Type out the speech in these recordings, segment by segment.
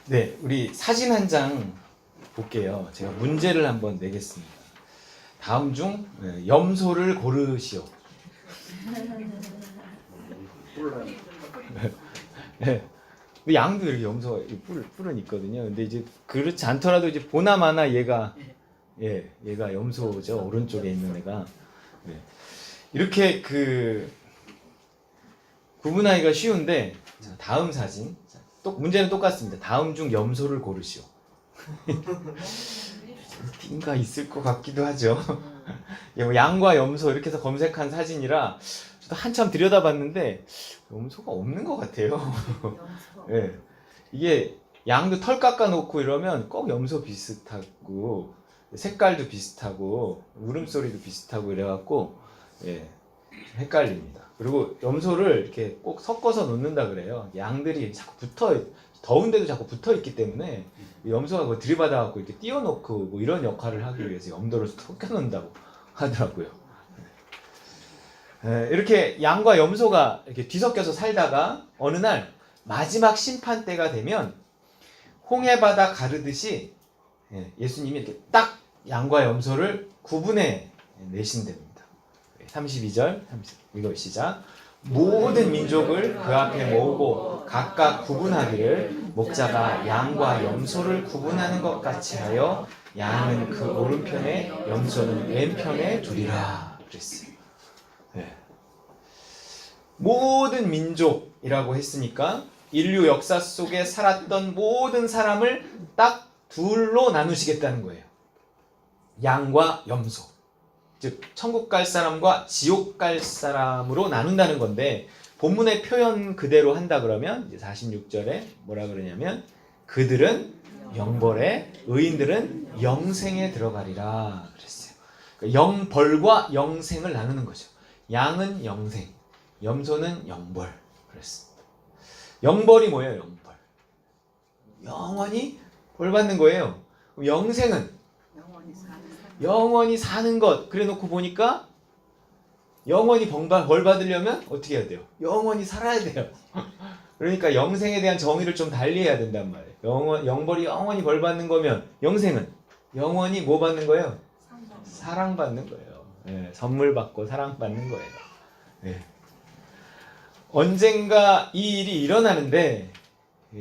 네, 우리 사진 한 장 볼게요. 제가 문제를 한번 내겠습니다. 다음 중 염소를 고르시오. 네. 양도 이렇게 염소가 뿔은 있거든요. 근데 이제 그렇지 않더라도 이제 보나마나 얘가 염소죠. 오른쪽에 있는 애가. 네. 이렇게 구분하기가 쉬운데, 자, 다음 사진. 문제는 똑같습니다. 다음 중 염소를 고르시오. 띵가 있을 것 같기도 하죠. 양과 염소 이렇게 해서 검색한 사진이라 저도 한참 들여다봤는데 염소가 없는 것 같아요. 네. 이게 양도 털 깎아 놓고 이러면 꼭 염소 비슷하고 색깔도 비슷하고 울음소리도 비슷하고 이래갖고 헷갈립니다. 그리고 염소를 이렇게 꼭 섞어서 놓는다 그래요. 양들이 자꾸 더운데도 자꾸 붙어 있기 때문에 염소가 그거 들이받아갖고 이렇게 띄워놓고 뭐 이런 역할을 하기 위해서 염도를 섞여 놓는다고 하더라고요. 이렇게 양과 염소가 이렇게 뒤섞여서 살다가 어느 날 마지막 심판 때가 되면 홍해바다 가르듯이 예수님이 이렇게 딱 양과 염소를 구분해 내신답니다. 32절 이거 시작. 모든 민족을 그 앞에 모으고 각각 구분하기를 목자가 양과 염소를 구분하는 것 같이 하여 양은 그 오른편에 염소는 왼편에 두리라 그랬어요. 모든 민족이라고 했으니까 인류 역사 속에 살았던 모든 사람을 딱 둘로 나누시겠다는 거예요. 양과 염소. 즉 천국 갈 사람과 지옥 갈 사람으로 나눈다는 건데, 본문의 표현 그대로 한다 그러면 이제 46절에 뭐라 그러냐면 그들은 영벌에 의인들은 영생에 들어가리라 그랬어요. 그러니까 영벌과 영생을 나누는 거죠. 양은 영생, 염소는 영벌 그랬습니다. 영벌이 뭐예요? 영벌. 영원히 벌 받는 거예요. 영생은 영원히 사는 것. 그래 놓고 보니까 영원히 벌 받으려면 어떻게 해야 돼요? 영원히 살아야 돼요. 그러니까 영생에 대한 정의를 좀 달리 해야 된단 말이에요. 영벌이 영원히 벌 받는 거면 영생은 영원히 뭐 받는 거예요? 사랑받는 거예요. 선물 받고 사랑받는 거예요. 언젠가 이 일이 일어나는데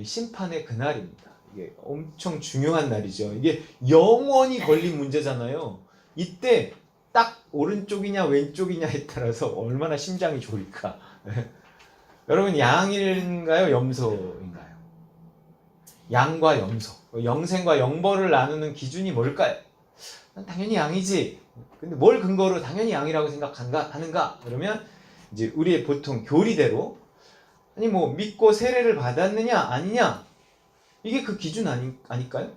심판의 그날입니다. 이게 엄청 중요한 날이죠. 이게 영원히 걸린 문제잖아요. 이때 딱 오른쪽이냐 왼쪽이냐에 따라서 얼마나 심장이 졸일까. 여러분, 양인가요? 염소인가요? 양과 염소. 영생과 영벌을 나누는 기준이 뭘까요? 당연히 양이지. 근데 뭘 근거로 당연히 양이라고 생각하는가? 그러면 이제 우리의 보통 교리대로 아니 뭐 믿고 세례를 받았느냐 아니냐, 이게 그 기준 아닐까요?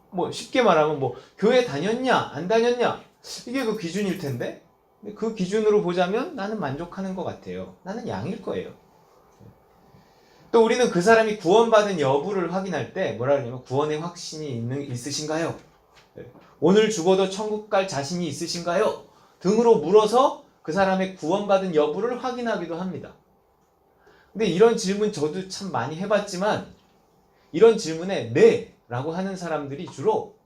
뭐 쉽게 말하면 뭐 교회 다녔냐 안 다녔냐, 이게 그 기준일 텐데, 그 기준으로 보자면 나는 만족하는 것 같아요. 나는 양일 거예요. 또 우리는 그 사람이 구원받은 여부를 확인할 때 뭐라 그러냐면 구원의 확신이 있으신가요? 오늘 죽어도 천국 갈 자신이 있으신가요? 등으로 물어서 그 사람의 구원받은 여부를 확인하기도 합니다. 근데 이런 질문 저도 참 많이 해봤지만, 이런 질문에 네 라고 하는 사람들이 주로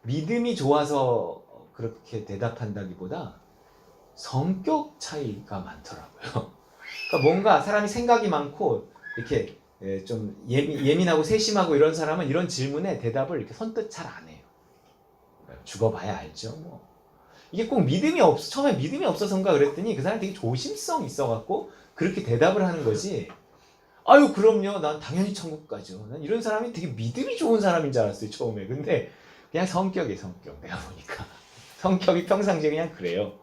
믿음이 좋아서 그렇게 대답한다기보다 성격 차이가 많더라고요. 그러니까 뭔가 사람이 생각이 많고 이렇게 좀 예민하고 세심하고 이런 사람은 이런 질문에 대답을 이렇게 선뜻 잘 안 해요. 죽어봐야 알죠. 뭐 이게 꼭 처음에 믿음이 없어서인가 그랬더니 그 사람이 되게 조심성 있어갖고 그렇게 대답을 하는 거지. 아유 그럼요, 난 당연히 천국 가죠. 난 이런 사람이 되게 믿음이 좋은 사람인 줄 알았어요 처음에. 근데 그냥 성격. 내가 보니까 성격이 평상시에 그냥 그래요.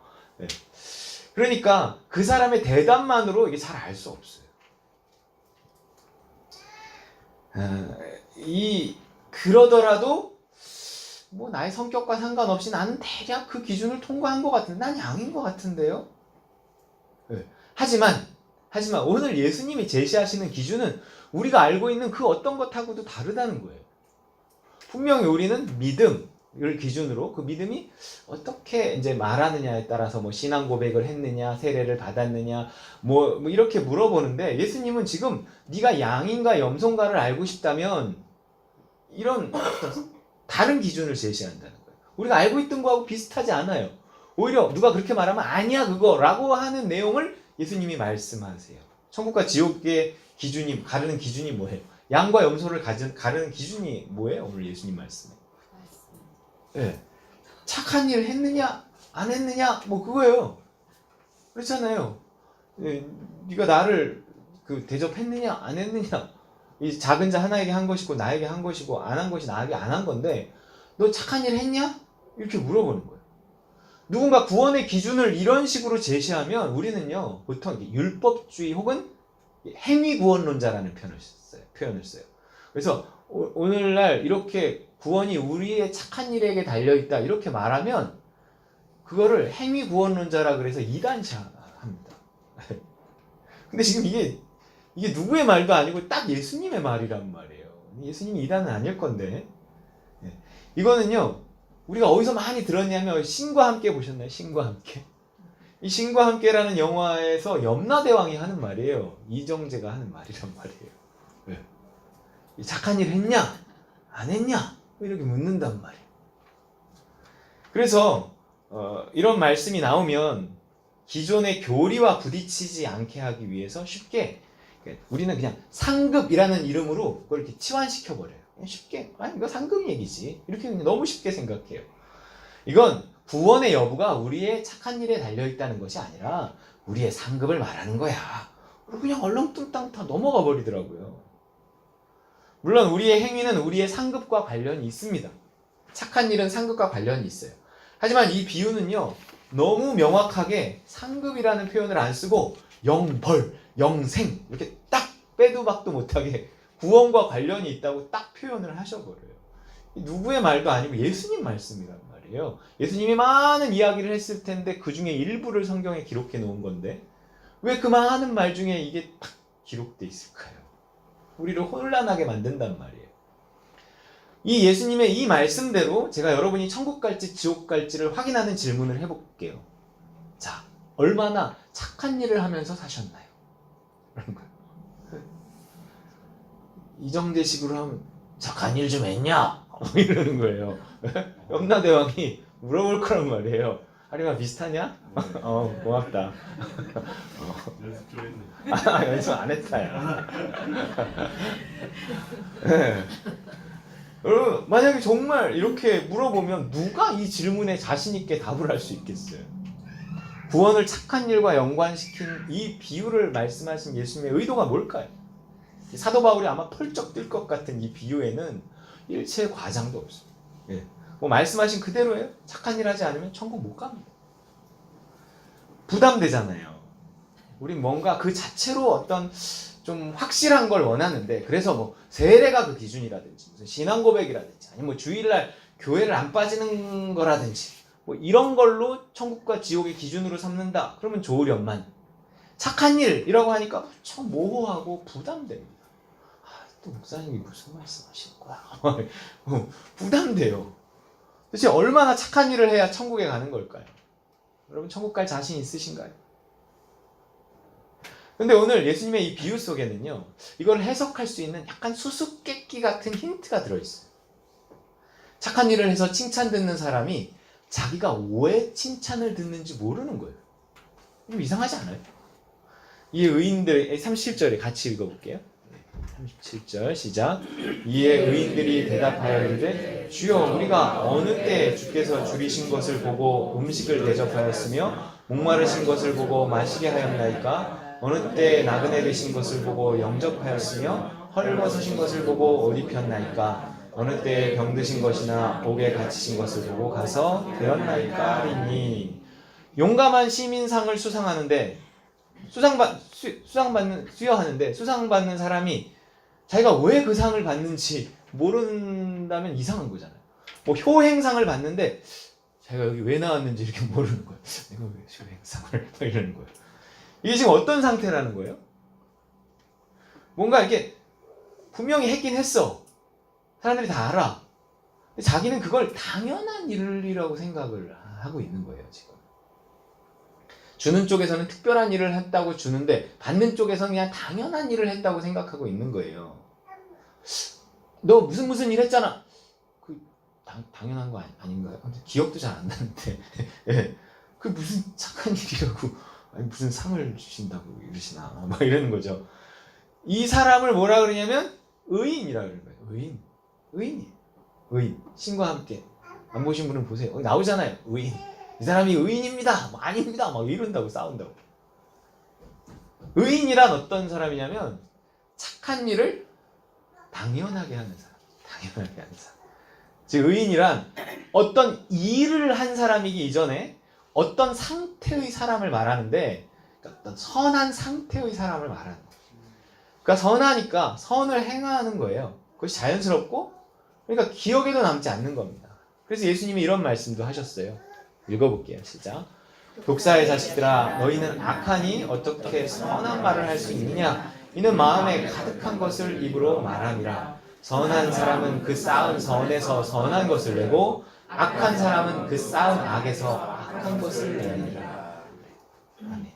그러니까 그 사람의 대답만으로 이게 잘 알 수 없어요. 그러더라도 뭐 나의 성격과 상관없이 나는 대략 그 기준을 통과한 것 같은데, 난 양인 것 같은데요. 하지만 오늘 예수님이 제시하시는 기준은 우리가 알고 있는 그 어떤 것하고도 다르다는 거예요. 분명히 우리는 믿음을 기준으로, 그 믿음이 어떻게 이제 말하느냐에 따라서 뭐 신앙 고백을 했느냐, 세례를 받았느냐, 뭐 이렇게 물어보는데, 예수님은 지금 네가 양인가 염소인가를 알고 싶다면 이런 어떤 다른 기준을 제시한다는 거예요. 우리가 알고 있던 거하고 비슷하지 않아요. 오히려 누가 그렇게 말하면 아니야 그거라고 하는 내용을 예수님이 말씀하세요. 천국과 지옥의 기준이 가르는 기준이 뭐예요? 양과 염소를 가르는 기준이 뭐예요? 오늘 예수님 말씀에. 네. 착한 일 했느냐 안 했느냐 뭐 그거예요. 그렇잖아요. 네, 네가 나를 그 대접했느냐 안 했느냐. 이 작은 자 하나에게 한 것이고 나에게 한 것이고 안 한 것이 나에게 안 한 건데 너 착한 일 했냐? 이렇게 물어보는 거예요. 누군가 구원의 기준을 이런 식으로 제시하면 우리는요 보통 율법주의 혹은 행위구원론자라는 표현을 써요. 그래서 오늘날 이렇게 구원이 우리의 착한 일에게 달려있다 이렇게 말하면 그거를 행위구원론자라 그래서 이단시합니다. 근데 지금 이게 누구의 말도 아니고 딱 예수님의 말이란 말이에요. 예수님이 이단은 아닐 건데 이거는요 우리가 어디서 많이 들었냐면 신과 함께 보셨나요? 신과 함께. 이 신과 함께라는 영화에서 염라대왕이 하는 말이에요. 이정재가 하는 말이란 말이에요. 네. 착한 일 했냐? 안 했냐? 이렇게 묻는단 말이에요. 그래서 이런 말씀이 나오면 기존의 교리와 부딪히지 않게 하기 위해서 쉽게 우리는 그냥 상급이라는 이름으로 그걸 이렇게 치환시켜 버려요. 쉽게 이거 상급 얘기지 이렇게 그냥 너무 쉽게 생각해요. 이건 구원의 여부가 우리의 착한 일에 달려있다는 것이 아니라 우리의 상급을 말하는 거야. 그냥 얼렁뚱땅 다 넘어가 버리더라고요. 물론 우리의 행위는 우리의 상급과 관련이 있습니다. 착한 일은 상급과 관련이 있어요. 하지만 이 비유는요 너무 명확하게 상급이라는 표현을 안 쓰고 영벌, 영생 이렇게 딱 빼도 박도 못하게 구원과 관련이 있다고 딱 표현을 하셔버려요. 누구의 말도 아니고 예수님 말씀이란 말이에요. 예수님이 많은 이야기를 했을 텐데 그 중에 일부를 성경에 기록해 놓은 건데 왜 그 많은 말 중에 이게 딱 기록돼 있을까요? 우리를 혼란하게 만든단 말이에요. 이 예수님의 이 말씀대로 제가 여러분이 천국 갈지 지옥 갈지를 확인하는 질문을 해볼게요. 자, 얼마나 착한 일을 하면서 사셨나요? 그런 거예요. 이정재식으로 하면 착한 일 좀 했냐? 이러는 거예요. 염라대왕이 물어볼 거란 말이에요. 하리가 비슷하냐? 고맙다. 연습 좀 했네. 연습 안 했다, 야. 네. 여러분, 만약에 정말 이렇게 물어보면 누가 이 질문에 자신있게 답을 할 수 있겠어요? 구원을 착한 일과 연관시킨 이 비유를 말씀하신 예수님의 의도가 뭘까요? 사도 바울이 아마 펄쩍 뛸 것 같은 이 비유에는 일체의 과장도 없어요. 예. 뭐 말씀하신 그대로예요. 착한 일 하지 않으면 천국 못 갑니다. 부담되잖아요. 우린 뭔가 그 자체로 어떤 좀 확실한 걸 원하는데 그래서 뭐 세례가 그 기준이라든지 무슨 신앙 고백이라든지 아니면 뭐 주일날 교회를 안 빠지는 거라든지 뭐 이런 걸로 천국과 지옥의 기준으로 삼는다. 그러면 좋으련만 착한 일이라고 하니까 참 모호하고 부담됩니다. 또 목사님이 무슨 말씀하시는 거야? 부담돼요. 도대체 얼마나 착한 일을 해야 천국에 가는 걸까요? 여러분 천국 갈 자신 있으신가요? 근데 오늘 예수님의 이 비유 속에는요 이걸 해석할 수 있는 약간 수수께끼 같은 힌트가 들어있어요. 착한 일을 해서 칭찬 듣는 사람이 자기가 왜 칭찬을 듣는지 모르는 거예요. 좀 이상하지 않아요? 이 의인들 37절에 같이 읽어볼게요. 37절 시작. 이에 의인들이 대답하여 이르되 주여 우리가 어느 때 주께서 줄이신 것을 보고 음식을 대접하였으며 목마르신 것을 보고 마시게 하였나이까? 어느 때 나그네 되신 것을 보고 영접하였으며 헐벗으신 것을 보고 옷 입혔나이까? 어느 때 병드신 것이나 옥에 갇히신 것을 보고 가서 되었나이까 하리니. 용감한 시민상을 수상하는데 수여하는데 수상받는 사람이 자기가 왜 그 상을 받는지 모른다면 이상한 거잖아요. 뭐 효행상을 받는데 자기가 여기 왜 나왔는지 이렇게 모르는 거예요. 내가 왜 효행상을 이러는 거예요. 이게 지금 어떤 상태라는 거예요? 뭔가 이렇게 분명히 했긴 했어. 사람들이 다 알아. 근데 자기는 그걸 당연한 일이라고 생각을 하고 있는 거예요, 지금. 주는 쪽에서는 특별한 일을 했다고 주는데 받는 쪽에서는 그냥 당연한 일을 했다고 생각하고 있는 거예요. 너 무슨 일 했잖아. 그 당연한 거 아닌가요? 근데 기억도 잘 안 나는데 예. 그 무슨 착한 일이라고 아니 무슨 상을 주신다고 이러시나 막 이러는 거죠. 이 사람을 뭐라 그러냐면 의인이라 그러는 거예요. 의인이에요. 의인. 신과 함께 안 보신 분은 보세요. 나오잖아요. 의인. 이 사람이 의인입니다. 뭐 아닙니다. 막 이런다고 싸운다고. 의인이란 어떤 사람이냐면 착한 일을 당연하게 하는 사람. 당연하게 하는 사람. 즉 의인이란 어떤 일을 한 사람이기 이전에 어떤 상태의 사람을 말하는데 그러니까 어떤 선한 상태의 사람을 말하는 거예요. 그러니까 선하니까 선을 행하는 거예요. 그것이 자연스럽고 그러니까 기억에도 남지 않는 겁니다. 그래서 예수님이 이런 말씀도 하셨어요. 읽어볼게요. 시작. 독사의 자식들아 너희는 악하니 어떻게 선한 말을 할 수 있느냐. 이는 마음에 가득한 것을 입으로 말함이라. 선한 사람은 그 쌓은 선에서 선한 것을 내고 악한 사람은 그 쌓은 악에서 악한 것을 내느니라. 아멘.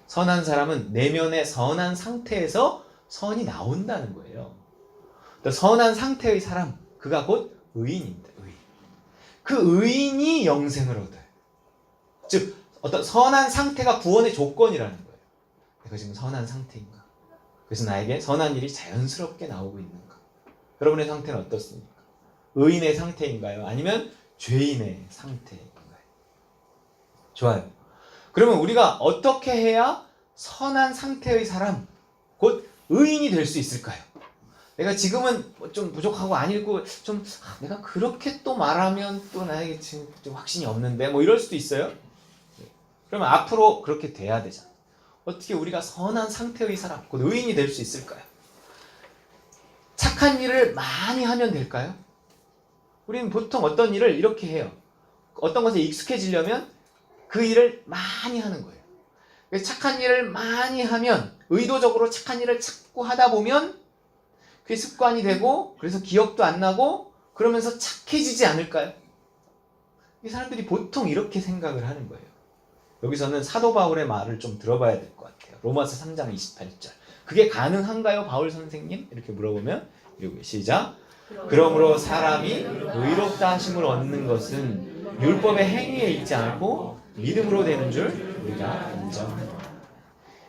선한 사람은 내면의 선한 상태에서 선이 나온다는 거예요. 선한 상태의 사람, 그가 곧 의인입니다. 의인. 그 의인이 영생을 얻어요. 즉 어떤 선한 상태가 구원의 조건이라는 거예요. 내가 지금 선한 상태인가? 그래서 나에게 선한 일이 자연스럽게 나오고 있는가? 여러분의 상태는 어떻습니까? 의인의 상태인가요? 아니면 죄인의 상태인가요? 좋아요. 그러면 우리가 어떻게 해야 선한 상태의 사람, 곧 의인이 될 수 있을까요? 내가 지금은 좀 부족하고 안 읽고 좀 내가 그렇게 또 말하면 또 나에게 지금 좀 확신이 없는데 뭐 이럴 수도 있어요. 그러면 앞으로 그렇게 돼야 되잖아요. 어떻게 우리가 선한 상태의 사람, 곧 의인이 될 수 있을까요? 착한 일을 많이 하면 될까요? 우리는 보통 어떤 일을 이렇게 해요. 어떤 것에 익숙해지려면 그 일을 많이 하는 거예요. 착한 일을 많이 하면 의도적으로 착한 일을 자꾸 하다 보면 그게 습관이 되고 그래서 기억도 안 나고 그러면서 착해지지 않을까요? 이 사람들이 보통 이렇게 생각을 하는 거예요. 여기서는 사도 바울의 말을 좀 들어봐야 될 것 같아요. 로마서 3장 28절. 그게 가능한가요, 바울 선생님? 이렇게 물어보면 이렇게 시작. 그러므로 사람이 의롭다 하심을 얻는 것은 율법의 행위에 있지 않고 믿음으로 되는 줄 우리가 인정합니다.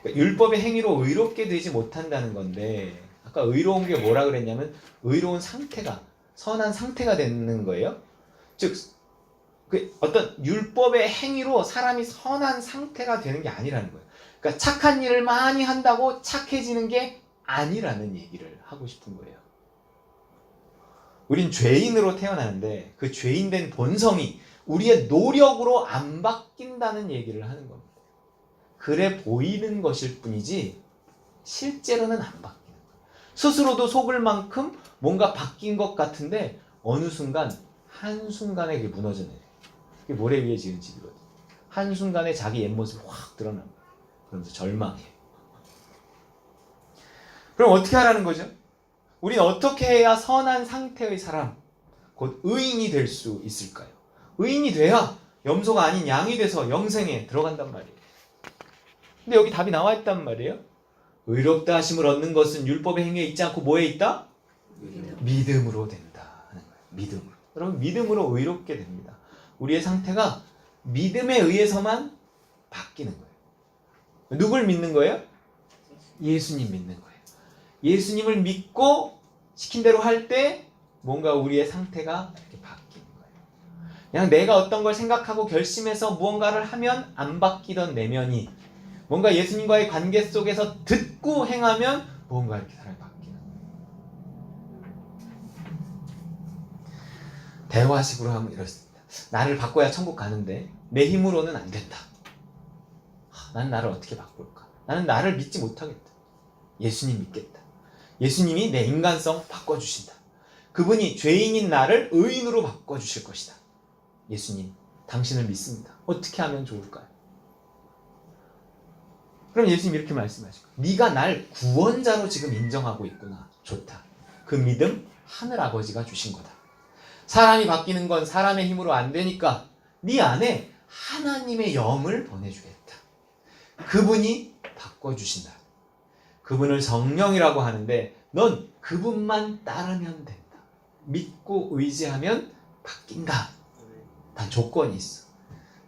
그러니까 율법의 행위로 의롭게 되지 못한다는 건데 아까 의로운 게 뭐라 그랬냐면 의로운 상태가 선한 상태가 되는 거예요. 즉 어떤 율법의 행위로 사람이 선한 상태가 되는 게 아니라는 거예요. 그러니까 착한 일을 많이 한다고 착해지는 게 아니라는 얘기를 하고 싶은 거예요. 우린 죄인으로 태어나는데 그 죄인된 본성이 우리의 노력으로 안 바뀐다는 얘기를 하는 겁니다. 그래 보이는 것일 뿐이지 실제로는 안 바뀌는 거예요. 스스로도 속을 만큼 뭔가 바뀐 것 같은데 어느 순간 한순간에 그게 무너져내요. 그게 모래 위에 지은 집이거든요. 한순간에 자기 옛모습이 확 드러난 거예요. 그러면서 절망해요. 그럼 어떻게 하라는 거죠? 우리는 어떻게 해야 선한 상태의 사람, 곧 의인이 될 수 있을까요? 의인이 돼야 염소가 아닌 양이 돼서 영생에 들어간단 말이에요. 근데 여기 답이 나와 있단 말이에요. 의롭다 하심을 얻는 것은 율법의 행위에 있지 않고 뭐에 있다? 믿음으로 된다 하는 거예요. 믿음으로. 여러분 믿음으로 의롭게 됩니다. 우리의 상태가 믿음에 의해서만 바뀌는 거예요. 누굴 믿는 거예요? 예수님 믿는 거예요. 예수님을 믿고 시킨 대로 할 때 뭔가 우리의 상태가 이렇게 바뀌는 거예요. 그냥 내가 어떤 걸 생각하고 결심해서 무언가를 하면 안 바뀌던 내면이 뭔가 예수님과의 관계 속에서 듣고 행하면 뭔가 이렇게 사람이 바뀌는 거예요. 대화식으로 하면 이렇습니다. 나를 바꿔야 천국 가는데 내 힘으로는 안 된다. 나는 나를 어떻게 바꿀까? 나는 나를 믿지 못하겠다. 예수님 믿겠다. 예수님이 내 인간성 바꿔주신다. 그분이 죄인인 나를 의인으로 바꿔주실 것이다. 예수님, 당신을 믿습니다. 어떻게 하면 좋을까요? 그럼 예수님 이렇게 말씀하실 거예요. 네가 날 구원자로 지금 인정하고 있구나. 좋다. 그 믿음 하늘 아버지가 주신 거다. 사람이 바뀌는 건 사람의 힘으로 안 되니까 네 안에 하나님의 영을 보내주겠다. 그분이 바꿔주신다. 그분을 성령이라고 하는데 넌 그분만 따르면 된다. 믿고 의지하면 바뀐다. 단 조건이 있어.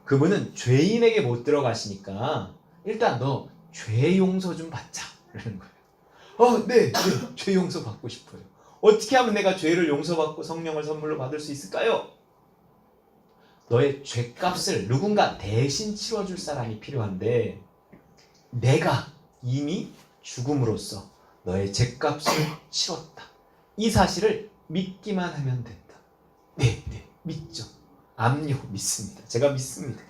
그분은 죄인에게 못 들어가시니까 일단 너 죄 용서 좀 받자. 이러는 거예요. 네, 죄 용서 받고 싶어요. 어떻게 하면 내가 죄를 용서받고 성령을 선물로 받을 수 있을까요? 너의 죄값을 누군가 대신 치러줄 사람이 필요한데 내가 이미 죽음으로써 너의 죄값을 치렀다. 이 사실을 믿기만 하면 된다. 네, 믿죠. 압류 믿습니다. 제가 믿습니다.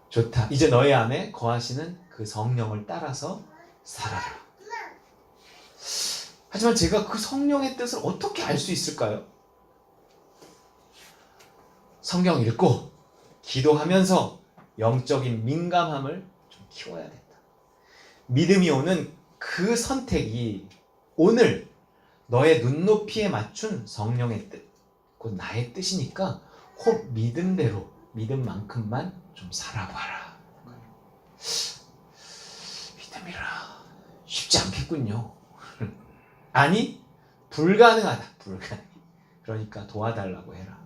좋다. 이제 너의 안에 거하시는 그 성령을 따라서 살아라. 하지만 제가 그 성령의 뜻을 어떻게 알 수 있을까요? 성경 읽고 기도하면서 영적인 민감함을 좀 키워야 된다. 믿음이 오는 그 선택이 오늘 너의 눈높이에 맞춘 성령의 뜻, 곧 나의 뜻이니까 곧 믿음대로 믿음만큼만 좀 살아봐라. 믿음이라 쉽지 않겠군요. 아니 불가능하다. 불가능. 그러니까 도와달라고 해라.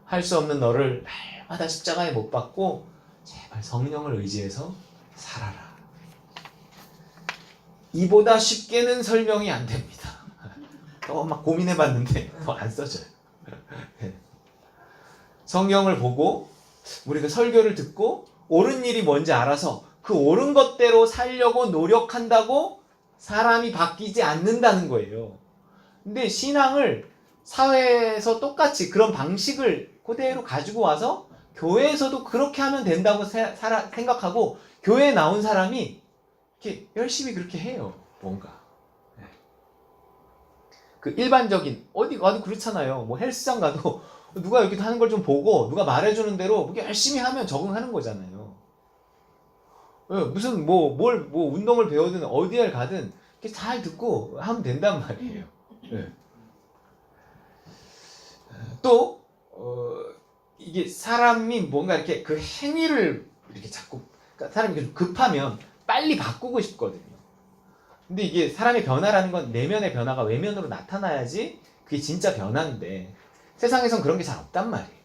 할 수 없는 너를 날마다 십자가에 못 박고 제발 성령을 의지해서 살아라. 이보다 쉽게는 설명이 안 됩니다. 막 고민해봤는데 더 안 써져요. 성경을 보고 우리가 설교를 듣고 옳은 일이 뭔지 알아서 그 옳은 것대로 살려고 노력한다고 사람이 바뀌지 않는다는 거예요. 근데 신앙을 사회에서 똑같이 그런 방식을 그대로 가지고 와서 교회에서도 그렇게 하면 된다고 생각하고 교회에 나온 사람이 이렇게 열심히 그렇게 해요. 뭔가. 그 일반적인 어디 가도 그렇잖아요. 뭐 헬스장 가도 누가 이렇게 하는 걸 좀 보고 누가 말해주는 대로 열심히 하면 적응하는 거잖아요. 무슨 뭐 운동을 배우든 어디에 가든 이렇게 잘 듣고 하면 된단 말이에요. 또 이게 사람이 뭔가 이렇게 그 행위를 이렇게 자꾸 그러니까 사람이 좀 급하면 빨리 바꾸고 싶거든요. 근데 이게 사람의 변화라는 건 내면의 변화가 외면으로 나타나야지 그게 진짜 변화인데 세상에선 그런 게 잘 없단 말이에요.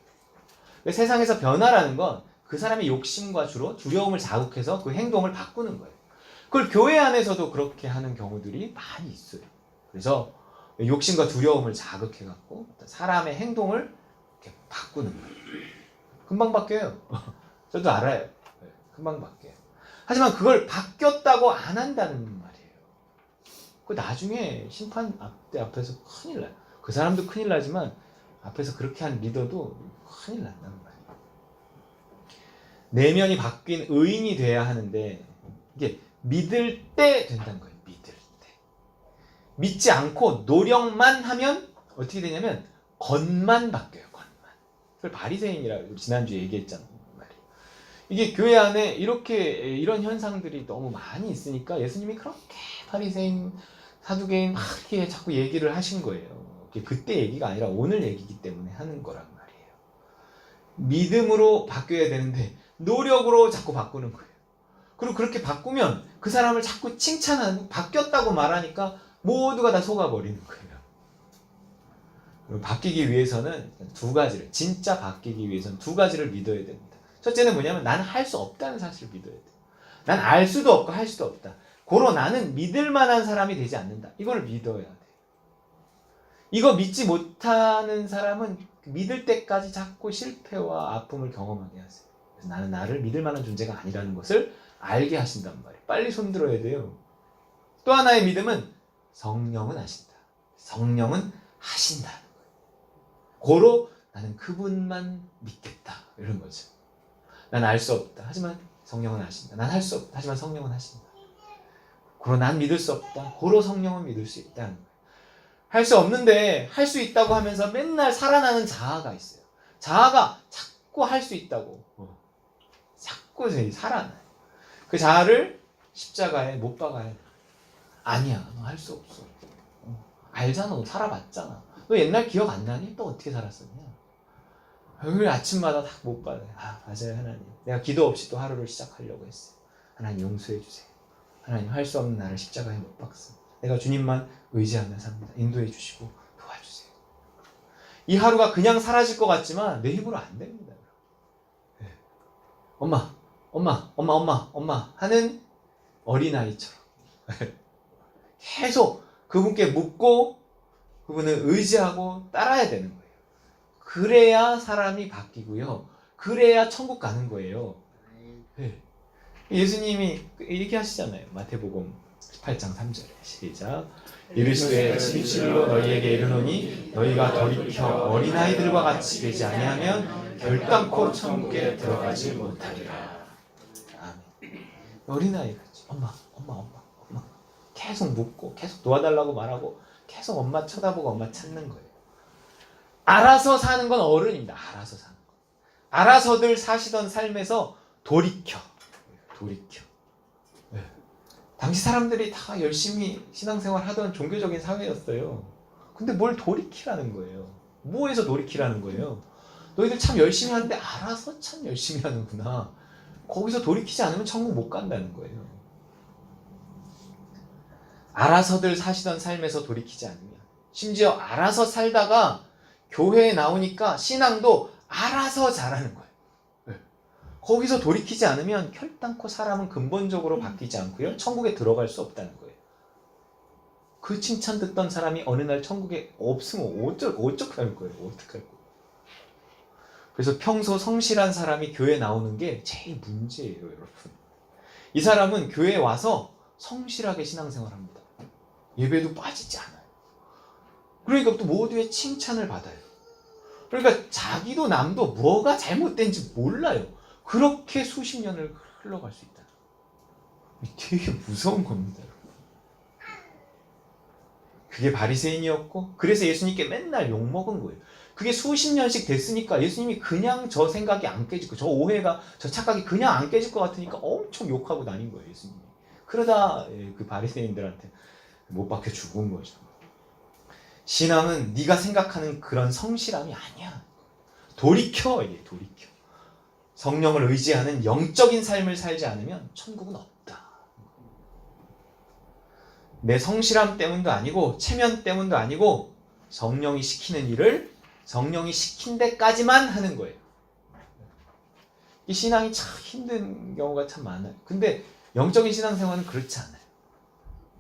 세상에서 변화라는 건 그 사람의 욕심과 주로 두려움을 자극해서 그 행동을 바꾸는 거예요. 그걸 교회 안에서도 그렇게 하는 경우들이 많이 있어요. 그래서 욕심과 두려움을 자극해갖고 사람의 행동을 이렇게 바꾸는 거예요. 금방 바뀌어요. 저도 알아요. 금방 바뀌어요. 하지만 그걸 바뀌었다고 안 한다는 말이에요. 그 나중에 심판 앞에서 큰일 나요. 그 사람도 큰일 나지만 앞에서 그렇게 한 리더도 큰일 난다는 말이에요. 내면이 바뀐 의인이 돼야 하는데 이게 믿을 때 된다는 거예요. 믿을 때. 믿지 않고 노력만 하면 어떻게 되냐면 겉만 바뀌어요. 겉만. 그걸 바리새인이라고 지난주에 얘기했잖아요. 이게 교회 안에 이런 현상들이 너무 많이 있으니까 예수님이 그렇게 바리새인, 사두개인 막 이렇게 자꾸 얘기를 하신 거예요. 그때 얘기가 아니라 오늘 얘기이기 때문에 하는 거란 말이에요. 믿음으로 바뀌어야 되는데 노력으로 자꾸 바꾸는 거예요. 그리고 그렇게 바꾸면 그 사람을 자꾸 칭찬하고 바뀌었다고 말하니까 모두가 다 속아버리는 거예요. 그리고 바뀌기 위해서는 진짜 바뀌기 위해서는 두 가지를 믿어야 됩니다. 첫째는 뭐냐면 나는 할 수 없다는 사실을 믿어야 돼요. 난 알 수도 없고 할 수도 없다. 고로 나는 믿을 만한 사람이 되지 않는다. 이걸 믿어야 돼요. 이거 믿지 못하는 사람은 믿을 때까지 자꾸 실패와 아픔을 경험하게 하세요. 그래서 나는 나를 믿을 만한 존재가 아니라는 것을 알게 하신단 말이에요. 빨리 손들어야 돼요. 또 하나의 믿음은 성령은 하신다. 성령은 하신다는 거예요. 고로 나는 그분만 믿겠다. 이런 거죠. 난 알 수 없다. 하지만 성령은 하신다. 난 할 수 없다. 하지만 성령은 하신다. 고로 난 믿을 수 없다. 고로 성령은 믿을 수 있다는 거예요. 할 수 없는데 할 수 있다고 하면서 맨날 살아나는 자아가 있어요. 자아가 자꾸 할 수 있다고 자꾸 살아나요. 그 자아를 십자가에 못 박아야 돼. 아니야, 너 할 수 없어. 알잖아, 너 살아봤잖아. 너 옛날 기억 안 나니? 또 어떻게 살았었냐? 왜 아침마다 딱 못 받아요. 맞아요, 하나님. 내가 기도 없이 또 하루를 시작하려고 했어요. 하나님 용서해 주세요. 하나님 할 수 없는 나를 십자가에 못 박습니다. 내가 주님만 의지하며 삽니다. 인도해 주시고 이 하루가 그냥 사라질 것 같지만 내 힘으로 안 됩니다. 엄마, 엄마, 엄마, 엄마, 엄마 하는 어린아이처럼 계속 그분께 묻고 그분을 의지하고 따라야 되는 거예요. 그래야 사람이 바뀌고요. 그래야 천국 가는 거예요. 네. 예수님이 이렇게 하시잖아요. 마태복음 18장 3절에 시작. 이르시되 진실로 너희에게 이르노니 너희가 돌이켜 어린아이들과 같이 되지 아니하면 결단코 천국에 들어가지 못하리라. 아멘. 어린아이같이 엄마, 엄마, 엄마, 엄마 계속 묻고 계속 도와달라고 말하고 계속 엄마 쳐다보고 엄마 찾는 거예요. 알아서 사는 건 어른입니다. 알아서 사는 거. 알아서들 사시던 삶에서 돌이켜. 네. 당시 사람들이 다 열심히 신앙생활 하던 종교적인 사회였어요. 근데 뭘 돌이키라는 거예요. 뭐에서 돌이키라는 거예요? 너희들 참 열심히 하는데 알아서 참 열심히 하는구나. 거기서 돌이키지 않으면 천국 못 간다는 거예요. 알아서들 사시던 삶에서 돌이키지 않으면, 심지어 알아서 살다가 교회에 나오니까 신앙도 알아서 잘하는 거예요. 네. 거기서 돌이키지 않으면 결단코 사람은 근본적으로 바뀌지 않고요. 천국에 들어갈 수 없다는 거예요. 그 칭찬 듣던 사람이 어느 날 천국에 없으면 어떡할 거예요? 어떡할 거예요? 그래서 평소 성실한 사람이 교회에 나오는 게 제일 문제예요, 여러분. 이 사람은 교회에 와서 성실하게 신앙생활합니다. 예배도 빠지지 않아요. 그러니까 또 모두의 칭찬을 받아요. 그러니까 자기도 남도 뭐가 잘못된지 몰라요. 그렇게 수십 년을 흘러갈 수 있다. 되게 무서운 겁니다. 그게 바리새인이었고, 그래서 예수님께 맨날 욕먹은 거예요. 그게 수십 년씩 됐으니까 예수님이 그냥 저 생각이 안 깨지고 저 오해가, 저 착각이 그냥 안 깨질 것 같으니까 엄청 욕하고 다닌 거예요, 예수님이. 그러다 그 바리새인들한테 못 박혀 죽은 거죠. 신앙은 네가 생각하는 그런 성실함이 아니야. 돌이켜. 성령을 의지하는 영적인 삶을 살지 않으면 천국은 없다. 내 성실함 때문도 아니고 체면 때문도 아니고 성령이 시키는 일을 성령이 시킨 데까지만 하는 거예요. 이 신앙이 참 힘든 경우가 참 많아요. 근데 영적인 신앙생활은 그렇지 않아요.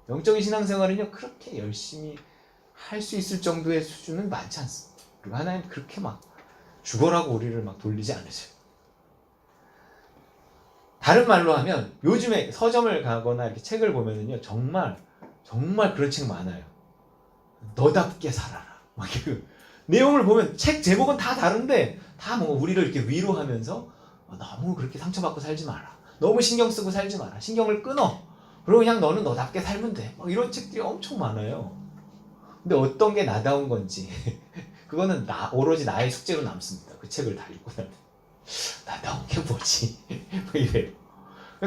영적인 신앙생활은요, 그렇게 열심히 할 수 있을 정도의 수준은 많지 않습니다. 그리고 하나님 그렇게 막 죽어라고 우리를 막 돌리지 않으세요. 다른 말로 하면 요즘에 서점을 가거나 이렇게 책을 보면은요, 정말 그런 책 많아요. 너답게 살아라. 막 그 내용을 보면 책 제목은 다 다른데 다 뭔가 우리를 이렇게 위로하면서 너무 그렇게 상처받고 살지 마라. 너무 신경 쓰고 살지 마라. 신경을 끊어. 그리고 그냥 너는 너답게 살면 돼. 막 이런 책들이 엄청 많아요. 근데 어떤 게 나다운 건지 그거는 오로지 나의 숙제로 남습니다. 그 책을 다 읽고 나면 나다운 게 뭐지? 이래요.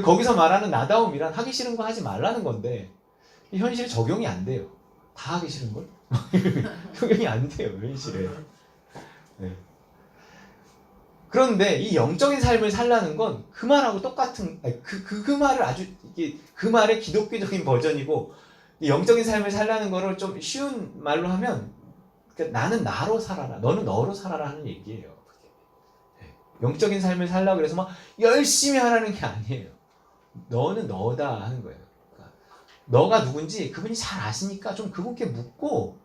거기서 말하는 나다움이란 하기 싫은 거 하지 말라는 건데 현실에 적용이 안 돼요. 다 하기 싫은 걸? 적용이 안 돼요, 현실에. 네. 그런데 이 영적인 삶을 살라는 건 그 말하고 똑같은, 그 말을 아주, 이게 그 말의 기독교적인 버전이고, 이 영적인 삶을 살라는 거를 좀 쉬운 말로 하면, 그러니까 나는 나로 살아라, 너는 너로 살아라 하는 얘기예요. 네. 영적인 삶을 살라고 그래서 막 열심히 하라는 게 아니에요. 너는 너다 하는 거예요. 그러니까 너가 누군지 그분이 잘 아시니까 좀 그분께 묻고,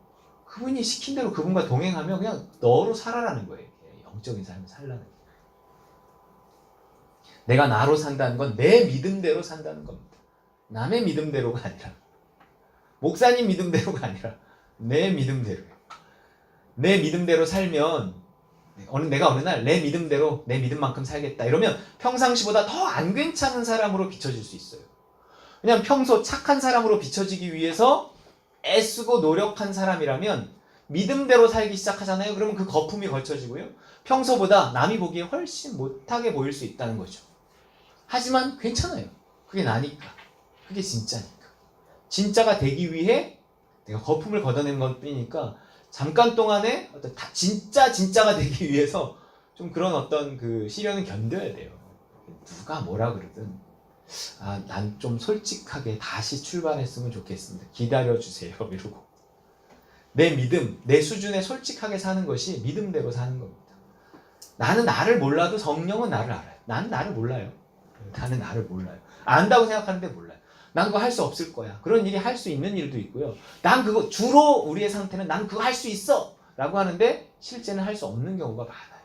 그분이 시킨 대로 그분과 동행하면 그냥 너로 살아라는 거예요. 영적인 삶을 살라는 거예요. 내가 나로 산다는 건 내 믿음대로 산다는 겁니다. 남의 믿음대로가 아니라, 목사님 믿음대로가 아니라 내 믿음대로예요. 내 믿음대로 살면 내가 어느 날 내 믿음대로 내 믿음만큼 살겠다 이러면 평상시보다 더 안 괜찮은 사람으로 비춰질 수 있어요. 왜냐하면 평소 착한 사람으로 비춰지기 위해서 애쓰고 노력한 사람이라면 믿음대로 살기 시작하잖아요. 그러면 그 거품이 걸쳐지고요, 평소보다 남이 보기에 훨씬 못하게 보일 수 있다는 거죠. 하지만 괜찮아요. 그게 나니까. 그게 진짜니까. 진짜가 되기 위해 내가 거품을 걷어낸 것 뿐이니까 잠깐 동안에 어떤 진짜가 되기 위해서 좀 그런 어떤 그 시련은 견뎌야 돼요. 누가 뭐라 그러든 난 좀 솔직하게 다시 출발했으면 좋겠습니다. 기다려주세요. 이러고. 내 믿음, 내 수준에 솔직하게 사는 것이 믿음대로 사는 겁니다. 나는 나를 몰라도 성령은 나를 알아요. 나는 나를 몰라요. 나는 나를 몰라요. 안다고 생각하는데 몰라요. 난 그거 할 수 없을 거야. 그런 일이 할 수 있는 일도 있고요. 난 그거 주로 우리의 상태는 난 그거 할 수 있어 라고 하는데 실제는 할 수 없는 경우가 많아요.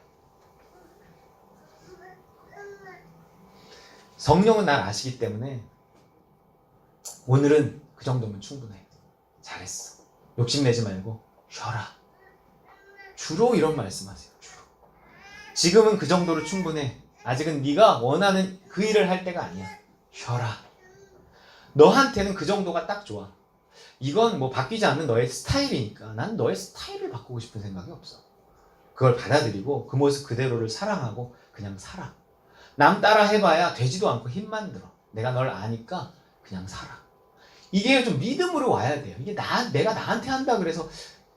성령은 날 아시기 때문에 오늘은 그 정도면 충분해. 잘했어. 욕심내지 말고 쉬어라. 주로 이런 말씀하세요. 주로. 지금은 그 정도로 충분해. 아직은 네가 원하는 그 일을 할 때가 아니야. 쉬어라. 너한테는 그 정도가 딱 좋아. 이건 뭐 바뀌지 않는 너의 스타일이니까 난 너의 스타일을 바꾸고 싶은 생각이 없어. 그걸 받아들이고 그 모습 그대로를 사랑하고 그냥 살아. 남 따라 해봐야 되지도 않고 힘만 들어. 내가 널 아니까 그냥 살아. 이게 좀 믿음으로 와야 돼요. 이게 내가 나한테 한다 그래서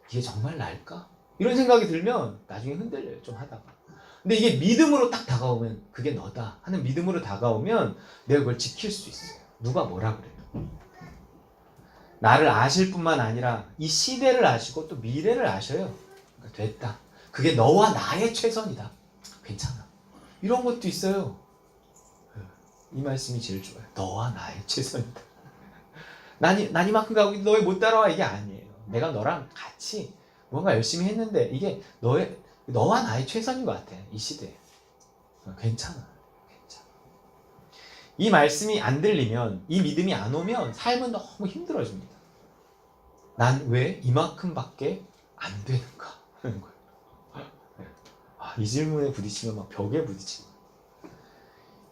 이게 정말 나일까? 이런 생각이 들면 나중에 흔들려요. 좀 하다가. 근데 이게 믿음으로 딱 다가오면 그게 너다 하는 믿음으로 다가오면 내가 그걸 지킬 수 있어요. 누가 뭐라 그래요. 나를 아실 뿐만 아니라 이 시대를 아시고 또 미래를 아셔요. 그러니까 됐다. 그게 너와 나의 최선이다. 괜찮아. 이런 것도 있어요. 이 말씀이 제일 좋아요. 너와 나의 최선이다. 난 이만큼 가고 너희 못 따라와 이게 아니에요. 내가 너랑 같이 뭔가 열심히 했는데 이게 너와 나의 최선인 것 같아. 이 시대에. 괜찮아. 이 말씀이 안 들리면, 이 믿음이 안 오면 삶은 너무 힘들어집니다. 난 왜 이만큼밖에 안 되는가 하는 거예요. 이 질문에 부딪히면 막 벽에 부딪히고.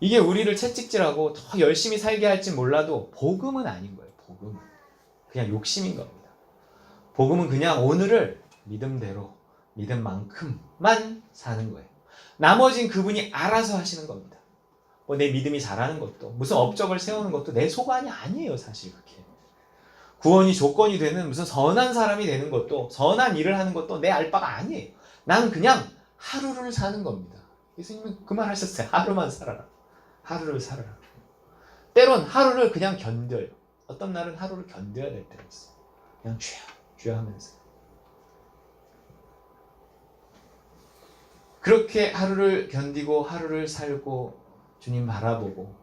이게 우리를 채찍질하고 더 열심히 살게 할지 몰라도 복음은 아닌 거예요. 복음은 그냥 욕심인 겁니다. 복음은 그냥 오늘을 믿음대로 믿음만큼만 사는 거예요. 나머진 그분이 알아서 하시는 겁니다. 내 믿음이 자라는 것도 무슨 업적을 세우는 것도 내 소관이 아니에요. 사실 그게 구원이 조건이 되는 무슨 선한 사람이 되는 것도 선한 일을 하는 것도 내 알바가 아니에요. 나는 그냥 하루를 사는 겁니다. 예수님은 그 말 하셨어요. 하루만 살아라. 하루를 살아라. 때론 하루를 그냥 견뎌요. 어떤 날은 하루를 견뎌야 될 때가 있어요. 그냥 쉬어 하면서 그렇게 하루를 견디고 하루를 살고 주님 바라보고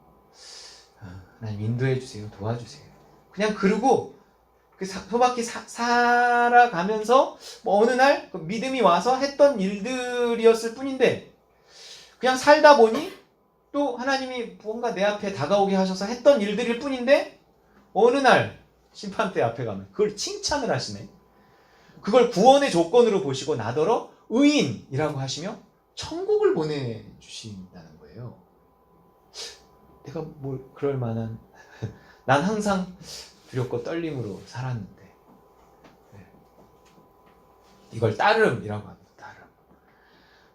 하나님 인도해 주세요. 도와주세요. 그냥 그러고 그 소박히 살아가면서 뭐 어느 날 그 믿음이 와서 했던 일들이었을 뿐인데 그냥 살다 보니 또 하나님이 뭔가 내 앞에 다가오게 하셔서 했던 일들일 뿐인데 어느 날 심판대 앞에 가면 그걸 칭찬을 하시네. 그걸 구원의 조건으로 보시고 나더러 의인이라고 하시며 천국을 보내주신다는 거예요. 내가 뭘 그럴 만한 난 항상 두렵고 떨림으로 살았는데 이걸 따름이라고 합니다. 따름.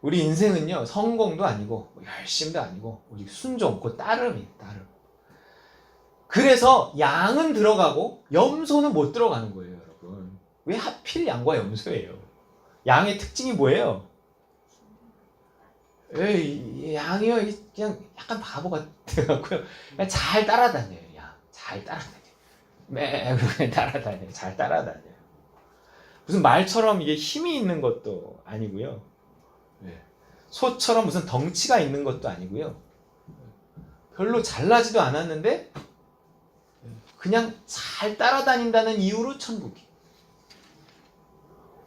우리 인생은요 성공도 아니고 열심도 아니고 오직 순종, 그 따름이에요. 따름. 그래서 양은 들어가고 염소는 못 들어가는 거예요. 여러분 왜 하필 양과 염소예요? 양의 특징이 뭐예요? 양이요 그냥 약간 바보 같아갖고요. 그냥 잘 따라다녀요. 양 잘 따라다녀요. 매일 따라다녀요. 잘 따라다녀요. 무슨 말처럼 이게 힘이 있는 것도 아니고요. 소처럼 무슨 덩치가 있는 것도 아니고요. 별로 잘나지도 않았는데 그냥 잘 따라다닌다는 이유로 천국이.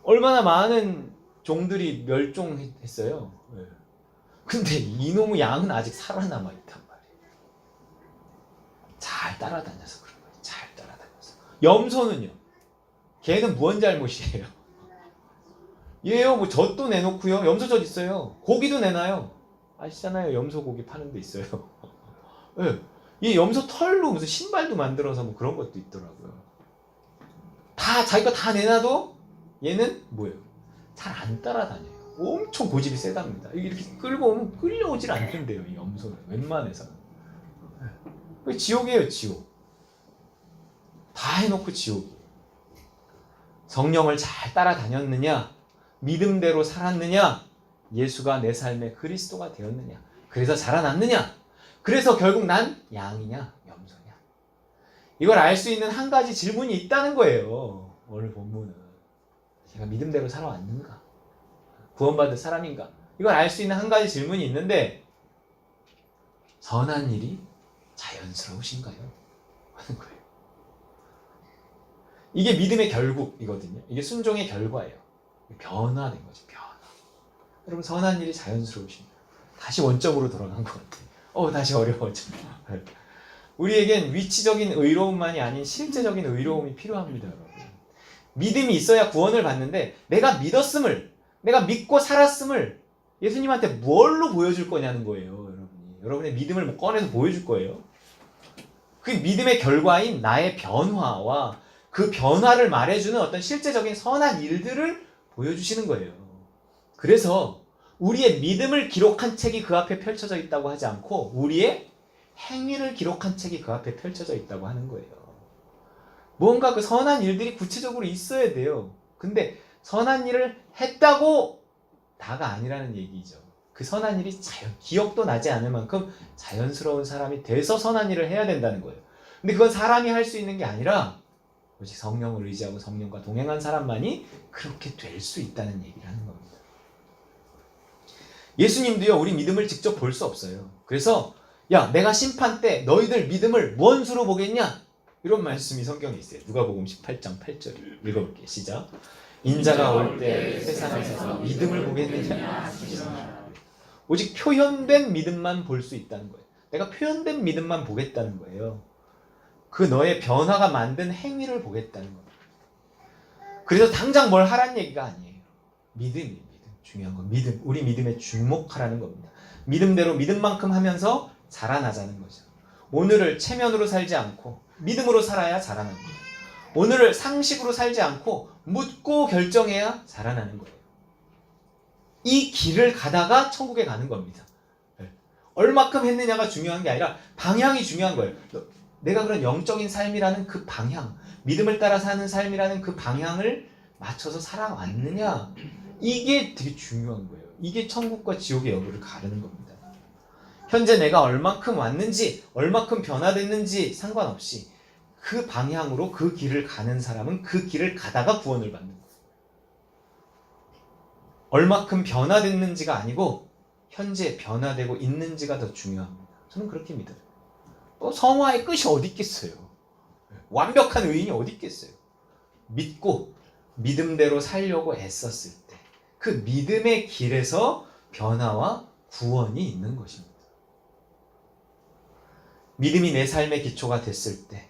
얼마나 많은 종들이 멸종했어요. 근데 이놈의 양은 아직 살아남아 있단 말이에요. 잘 따라다녀서 그런 거예요. 잘 따라다녀서. 염소는요. 걔는 무언 잘못이에요? 얘요 뭐 젖도 내놓고요. 염소젖 있어요. 고기도 내놔요. 아시잖아요. 염소 고기 파는 데 있어요. 이 염소 털로 무슨 신발도 만들어서 뭐 그런 것도 있더라고요. 다 자기가 다 내놔도 얘는 뭐예요? 잘 안 따라다녀요. 엄청 고집이 세답니다. 이렇게 끌고 오면 끌려오질 않던데요. 이 염소는 웬만해서는. 지옥이에요. 지옥. 다 해놓고 지옥이에요. 성령을 잘 따라다녔느냐? 믿음대로 살았느냐? 예수가 내 삶의 그리스도가 되었느냐? 그래서 자라났느냐? 그래서 결국 난 양이냐? 염소냐? 이걸 알 수 있는 한 가지 질문이 있다는 거예요. 오늘 본문은. 걔가 믿음대로 살아왔는가? 구원받은 사람인가? 이걸 알 수 있는 한 가지 질문이 있는데 선한 일이 자연스러우신가요? 하는 거예요. 이게 믿음의 결국이거든요. 이게 순종의 결과예요. 변화된 거죠. 변화. 여러분 선한 일이 자연스러우신가요? 다시 원점으로 돌아간 것 같아요. 다시 어려워져. 우리에겐 위치적인 의로움만이 아닌 실제적인 의로움이 필요합니다, 여러분. 믿음이 있어야 구원을 받는데 내가 믿었음을, 내가 믿고 살았음을 예수님한테 뭘로 보여줄 거냐는 거예요, 여러분이. 여러분의 믿음을 뭐 꺼내서 보여줄 거예요. 그 믿음의 결과인 나의 변화와 그 변화를 말해주는 어떤 실제적인 선한 일들을 보여주시는 거예요. 그래서 우리의 믿음을 기록한 책이 그 앞에 펼쳐져 있다고 하지 않고 우리의 행위를 기록한 책이 그 앞에 펼쳐져 있다고 하는 거예요. 뭔가 그 선한 일들이 구체적으로 있어야 돼요. 근데 선한 일을 했다고 다가 아니라는 얘기죠. 그 선한 일이 기억도 나지 않을 만큼 자연스러운 사람이 돼서 선한 일을 해야 된다는 거예요. 근데 그건 사람이 할 수 있는 게 아니라 오직 성령을 의지하고 성령과 동행한 사람만이 그렇게 될 수 있다는 얘기를 하는 겁니다. 예수님도요, 우리 믿음을 직접 볼 수 없어요. 그래서 야, 내가 심판 때 너희들 믿음을 무슨 수로 보겠냐? 이런 말씀이 성경에 있어요. 누가복음 18장 8절 읽어볼게요. 시작. 인자가 올 때 세상에서 믿음을 보겠느냐? 오직 표현된 믿음만 볼 수 있다는 거예요. 내가 표현된 믿음만 보겠다는 거예요. 그 너의 변화가 만든 행위를 보겠다는 겁니다. 그래서 당장 뭘 하라는 얘기가 아니에요. 믿음이에요. 믿음. 중요한 건 믿음. 우리 믿음에 주목하라는 겁니다. 믿음대로 믿음만큼 하면서 자라나자는 거죠. 오늘을 체면으로 살지 않고 믿음으로 살아야 자라나는 거예요. 오늘을 상식으로 살지 않고 묻고 결정해야 자라나는 거예요. 이 길을 가다가 천국에 가는 겁니다. 얼마큼 했느냐가 중요한 게 아니라 방향이 중요한 거예요. 내가 그런 영적인 삶이라는 그 방향, 믿음을 따라 사는 삶이라는 그 방향을 맞춰서 살아왔느냐, 이게 되게 중요한 거예요. 이게 천국과 지옥의 여부를 가르는 겁니다. 현재 내가 얼만큼 왔는지, 얼만큼 변화됐는지 상관없이 그 방향으로 그 길을 가는 사람은 그 길을 가다가 구원을 받는 거예요. 얼만큼 변화됐는지가 아니고 현재 변화되고 있는지가 더 중요합니다. 저는 그렇게 믿어요. 성화의 끝이 어디 있겠어요? 완벽한 의인이 어디 있겠어요? 믿고 믿음대로 살려고 애썼을 때 그 믿음의 길에서 변화와 구원이 있는 것입니다. 믿음이 내 삶의 기초가 됐을 때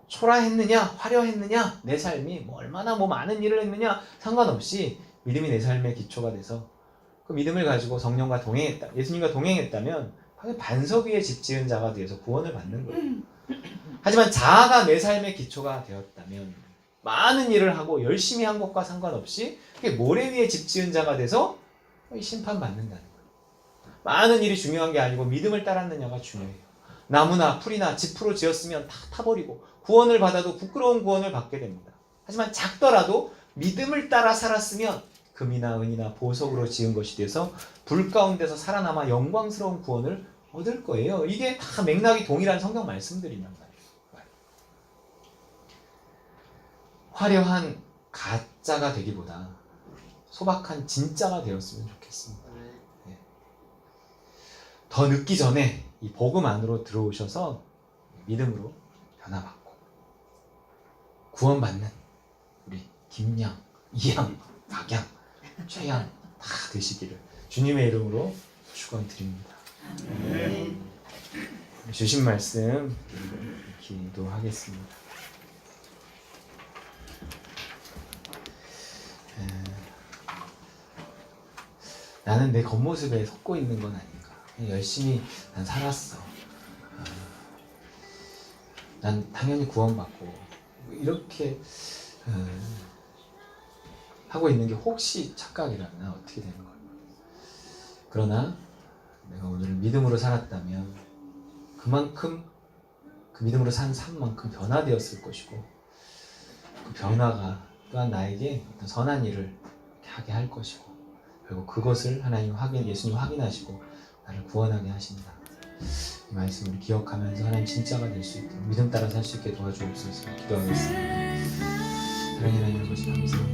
초라했느냐 화려했느냐 내 삶이 얼마나 많은 일을 했느냐 상관없이 믿음이 내 삶의 기초가 돼서 그 믿음을 가지고 성령과 동행했다, 예수님과 동행했다면 반석 위에 집 지은 자가 되어서 구원을 받는 거예요. 하지만 자아가 내 삶의 기초가 되었다면 많은 일을 하고 열심히 한 것과 상관없이 그게 모래 위에 집 지은 자가 돼서 심판받는다는 거예요. 많은 일이 중요한 게 아니고 믿음을 따랐느냐가 중요해요. 나무나 풀이나 지프로 지었으면 다 타버리고 구원을 받아도 부끄러운 구원을 받게 됩니다. 하지만 작더라도 믿음을 따라 살았으면 금이나 은이나 보석으로 지은 것이 돼서 불 가운데서 살아남아 영광스러운 구원을 얻을 거예요. 이게 다 맥락이 동일한 성경 말씀들이란 말이에요. 화려한 가짜가 되기보다 소박한 진짜가 되었으면 좋겠습니다. 네. 더 늦기 전에 이 복음 안으로 들어오셔서 믿음으로 변화받고 구원받는 우리 김양, 이양, 박양, 최양 다 되시기를 주님의 이름으로 축원드립니다. 주신 말씀 기도하겠습니다. 나는 내 겉모습에 속고 있는 건 아닌가. 열심히 난 살았어. 난 당연히 구원받고 이렇게 하고 있는 게 혹시 착각이라면 어떻게 되는 걸까? 그러나 내가 오늘 믿음으로 살았다면 그만큼 그 믿음으로 산 삶만큼 변화되었을 것이고 그 변화가 또한 나에게 어떤 선한 일을 하게 할 것이고 그리고 그것을 예수님 확인하시고 나를 구원하게 하신다. 이 말씀을 기억하면서 하나님 진짜가 될 수 있도록 믿음 따라 살 수 있게 도와주옵소서. 기도하겠습니다. 사랑의 하나님 아버지 감사합니다.